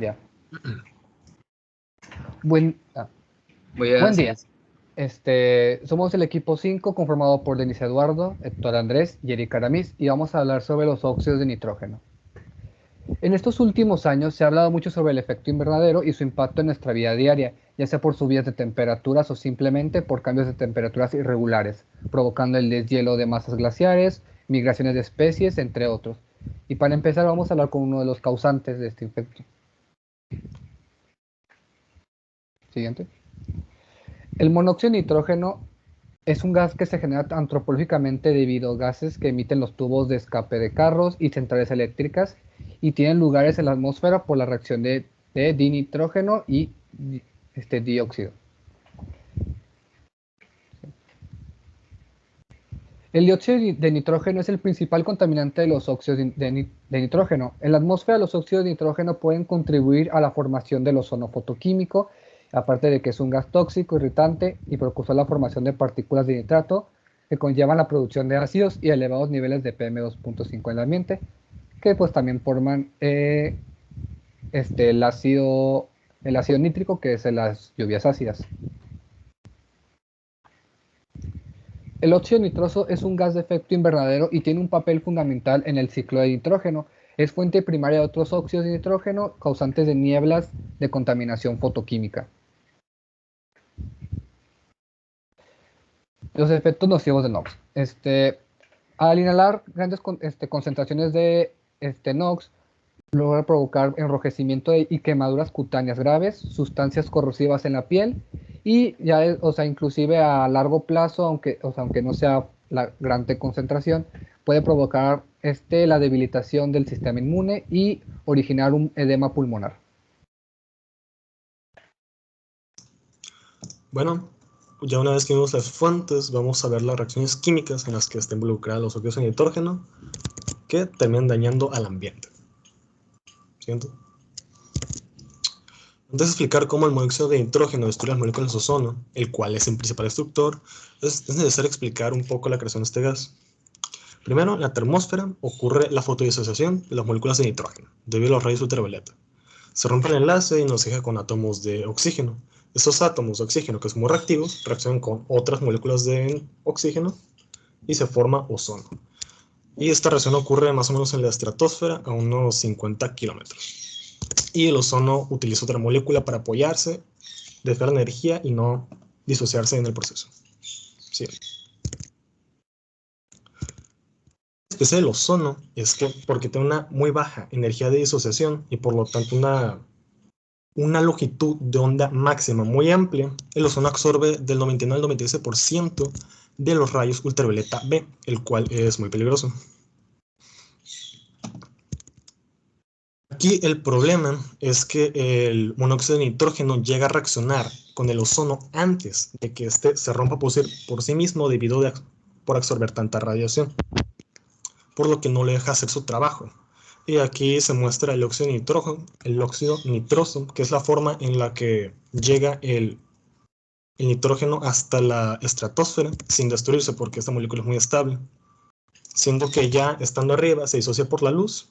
Ya. Buen día. Somos el equipo 5 conformado por Denis Eduardo, Héctor Andrés y Eric Aramis y vamos a hablar sobre los óxidos de nitrógeno. En estos últimos años se ha hablado mucho sobre el efecto invernadero y su impacto en nuestra vida diaria, ya sea por subidas de temperaturas o simplemente por cambios de temperaturas irregulares, provocando el deshielo de masas glaciares, migraciones de especies, entre otros. Y para empezar vamos a hablar con uno de los causantes de este efecto. Siguiente. El monóxido de nitrógeno es un gas que se genera antropológicamente debido a gases que emiten los tubos de escape de carros y centrales eléctricas y tienen lugares en la atmósfera por la reacción de dinitrógeno y dióxido. El dióxido de nitrógeno es el principal contaminante de los óxidos de nitrógeno. En la atmósfera, los óxidos de nitrógeno pueden contribuir a la formación del ozono fotoquímico, aparte de que es un gas tóxico, irritante y precursor a la formación de partículas de nitrato que conllevan la producción de ácidos y elevados niveles de PM2.5 en el ambiente, que pues también forman el ácido nítrico, que es en las lluvias ácidas. El óxido nitroso es un gas de efecto invernadero y tiene un papel fundamental en el ciclo de nitrógeno. Es fuente primaria de otros óxidos de nitrógeno causantes de nieblas de contaminación fotoquímica. Los efectos nocivos del NOx. Al inhalar grandes concentraciones de NOx, logra provocar enrojecimiento y quemaduras cutáneas graves, sustancias corrosivas en la piel y ya, inclusive a largo plazo, aunque no sea la gran concentración, puede provocar la debilitación del sistema inmune y originar un edema pulmonar. Bueno, ya una vez que vimos las fuentes, vamos a ver las reacciones químicas en las que están involucrados los óxidos de nitrógeno que terminan dañando al ambiente. ¿Siguiente? Antes de explicar cómo el monóxido de nitrógeno destruye las moléculas de ozono, el cual es el principal destructor, es necesario explicar un poco la creación de este gas. Primero, en la termósfera ocurre la fotodisociación de las moléculas de nitrógeno, debido a los rayos ultravioleta. Se rompe el enlace y nos deja con átomos de oxígeno. Estos átomos de oxígeno, que son muy reactivos, reaccionan con otras moléculas de oxígeno y se forma ozono. Y esta reacción ocurre más o menos en la estratosfera a unos 50 kilómetros. Y el ozono utiliza otra molécula para apoyarse, desviar la energía y no disociarse en el proceso. Sí. La especial del ozono es que porque tiene una muy baja energía de disociación y por lo tanto una longitud de onda máxima muy amplia, el ozono absorbe del 99 al 96% de los rayos ultravioleta B, el cual es muy peligroso. Aquí el problema es que el monóxido de nitrógeno llega a reaccionar con el ozono antes de que éste se rompa por sí mismo por absorber tanta radiación, por lo que no le deja hacer su trabajo. Y aquí se muestra el óxido nitroso, que es la forma en la que llega el nitrógeno hasta la estratosfera sin destruirse, porque esta molécula es muy estable, siendo que ya estando arriba se disocia por la luz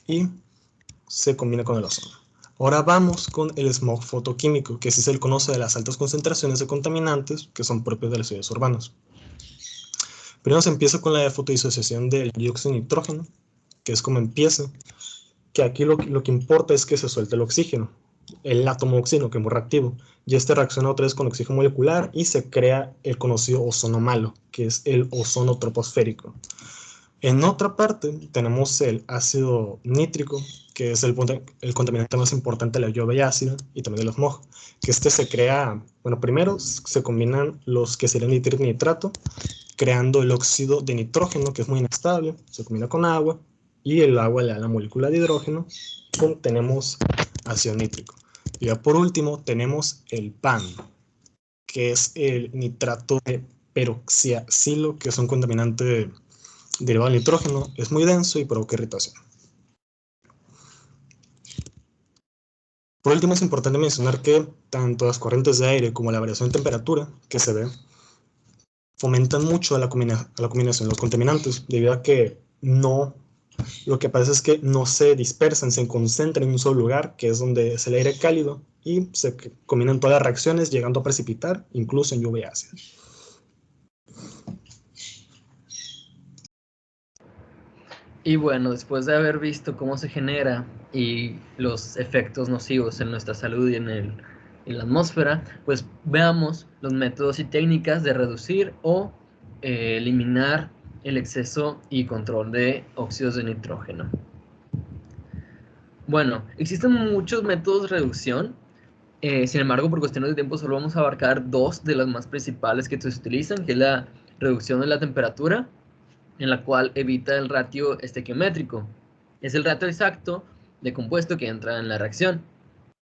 y se combina con el ozono. Ahora vamos con el smog fotoquímico, que sí se le conoce de las altas concentraciones de contaminantes que son propios de las ciudades urbanas. Primero se empieza con la fotodisociación del dióxido de nitrógeno, que es como empieza, que aquí lo que importa es que se suelte el oxígeno, el átomo de oxígeno, que es muy reactivo, y este reacciona otra vez con oxígeno molecular y se crea el conocido ozono malo, que es el ozono troposférico. En otra parte tenemos el ácido nítrico, que es el contaminante más importante de la lluvia ácida y también del smog, que se crea, bueno, primero se combinan los que serían nitrito y nitrato, creando el óxido de nitrógeno, que es muy inestable, se combina con agua, y el agua le da la molécula de hidrógeno, tenemos ácido nítrico. Y ya por último tenemos el PAN, que es el nitrato de peroxiacilo, que es un contaminante derivado del nitrógeno, es muy denso y provoca irritación. Por último, es importante mencionar que tanto las corrientes de aire como la variación de temperatura que se ve fomentan mucho a la combinación de los contaminantes, debido a que no Lo que pasa es que no se dispersan, se concentran en un solo lugar, que es donde es el aire cálido, y se combinan todas las reacciones, llegando a precipitar, incluso en lluvia ácida. Y bueno, después de haber visto cómo se genera y los efectos nocivos en nuestra salud y en la atmósfera, pues veamos los métodos y técnicas de reducir o eliminar el exceso y control de óxidos de nitrógeno. Bueno, existen muchos métodos de reducción, sin embargo, por cuestiones de tiempo solo vamos a abarcar dos de las más principales que se utilizan, que es la reducción de la temperatura, en la cual evita el ratio estequiométrico. Es el ratio exacto de compuesto que entra en la reacción.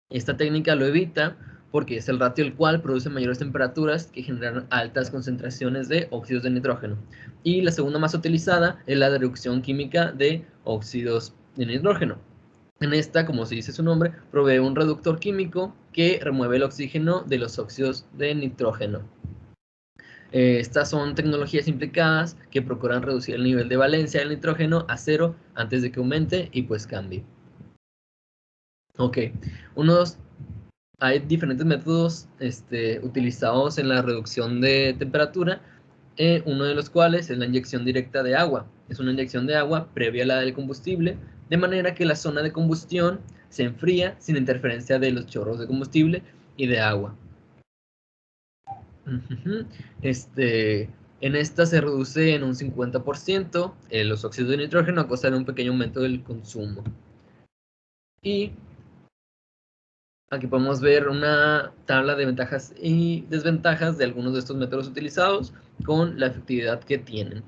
Esta técnica lo evita porque es el ratio el cual produce mayores temperaturas que generan altas concentraciones de óxidos de nitrógeno. Y la segunda más utilizada es la reducción química de óxidos de nitrógeno. En esta, como se dice su nombre, provee un reductor químico que remueve el oxígeno de los óxidos de nitrógeno. Estas son tecnologías implicadas que procuran reducir el nivel de valencia del nitrógeno a 0 antes de que aumente y pues cambie. Ok, hay diferentes métodos utilizados en la reducción de temperatura, uno de los cuales es la inyección directa de agua. Es una inyección de agua previa a la del combustible, de manera que la zona de combustión se enfría sin interferencia de los chorros de combustible y de agua. En esta se reduce en un 50% los óxidos de nitrógeno a costa de un pequeño aumento del consumo. Y aquí podemos ver una tabla de ventajas y desventajas de algunos de estos métodos utilizados con la efectividad que tienen.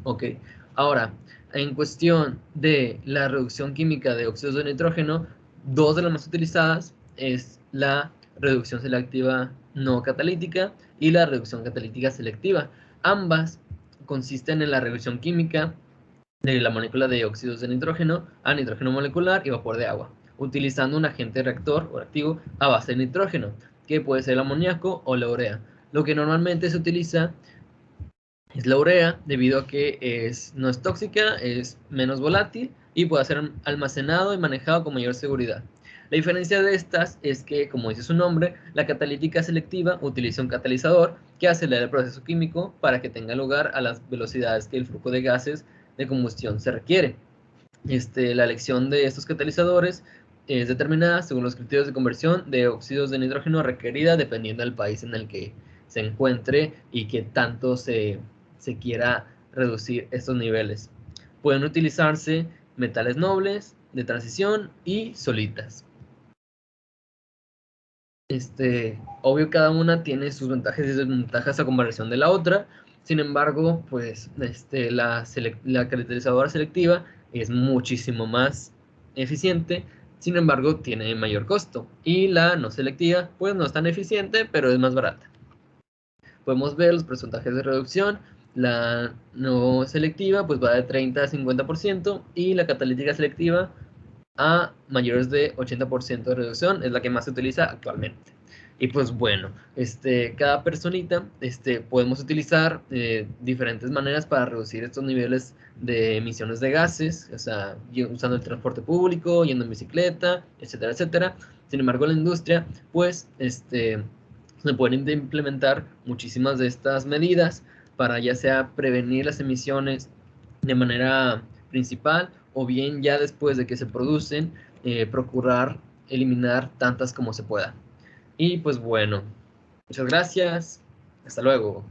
Ok, ahora, en cuestión de la reducción química de óxidos de nitrógeno, dos de las más utilizadas es la reducción selectiva no catalítica y la reducción catalítica selectiva. Ambas consisten en la reducción química de la molécula de óxidos de nitrógeno a nitrógeno molecular y vapor de agua, utilizando un agente reactor o activo a base de nitrógeno, que puede ser el amoníaco o la urea. Lo que normalmente se utiliza es la urea, debido a que no es tóxica, es menos volátil y puede ser almacenado y manejado con mayor seguridad. La diferencia de estas es que, como dice su nombre, la catalítica selectiva utiliza un catalizador que acelera el proceso químico para que tenga lugar a las velocidades que el flujo de gases de combustión se requiere. La elección de estos catalizadores es determinada según los criterios de conversión de óxidos de nitrógeno requerida dependiendo del país en el que se encuentre y que tanto se quiera reducir estos niveles. Pueden utilizarse metales nobles, de transición y solitas. Obvio, cada una tiene sus ventajas y desventajas a comparación de la otra. Sin embargo, pues la catalizadora selectiva es muchísimo más eficiente, sin embargo tiene mayor costo, y la no selectiva pues no es tan eficiente, pero es más barata. Podemos ver los porcentajes de reducción. La no selectiva pues va de 30 a 50% y la catalítica selectiva a mayores de 80% de reducción, es la que más se utiliza actualmente. Y pues bueno, cada personita podemos utilizar diferentes maneras para reducir estos niveles de emisiones de gases, o sea, usando el transporte público, yendo en bicicleta, etcétera, etcétera. Sin embargo, la industria, pues, se pueden implementar muchísimas de estas medidas para ya sea prevenir las emisiones de manera principal o bien ya después de que se producen, procurar eliminar tantas como se pueda. Y pues bueno, muchas gracias, hasta luego.